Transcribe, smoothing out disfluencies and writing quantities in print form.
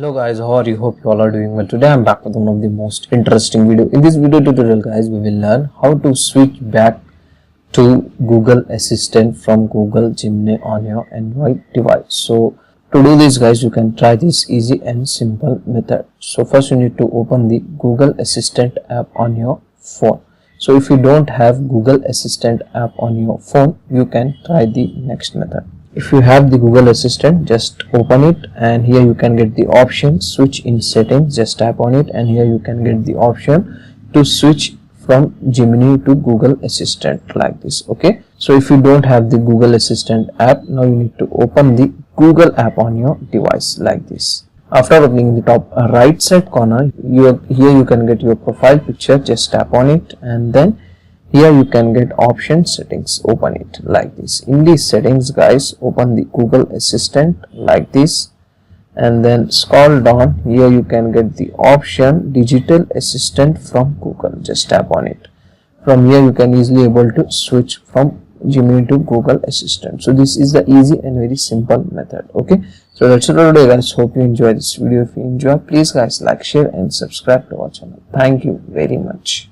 Hello guys, how are you? Hope you all are doing well. Today I'm back with one of the most interesting video. In this video tutorial guys, we will learn how to switch back to Google Assistant from Google Gemini on your Android device. So to do this guys, you can try this easy and simple method. So first you need to open the Google Assistant app on your phone. So if you don't have Google Assistant app on your phone, you can try the next method. If you have the Google Assistant, just open it, and here you can get the option switch in settings. Just tap on it, and here you can get the option to switch from Gemini to Google Assistant like this. Okay, so if you don't have the Google Assistant app, now you need to open the Google app on your device like this. After opening the top right side corner, here you can get your profile picture. Just tap on it, and then here you can get option settings. Open it like this. In these settings guys, open the Google Assistant like this, and then scroll down. Here you can get the option digital assistant from Google. Just tap on it. From here you can easily able to switch from Gemini to Google Assistant. So this is the easy and very simple method. Okay, so that's it for today guys. Hope you enjoy this video. If you enjoy, please guys like, share and subscribe to our channel. Thank you very much.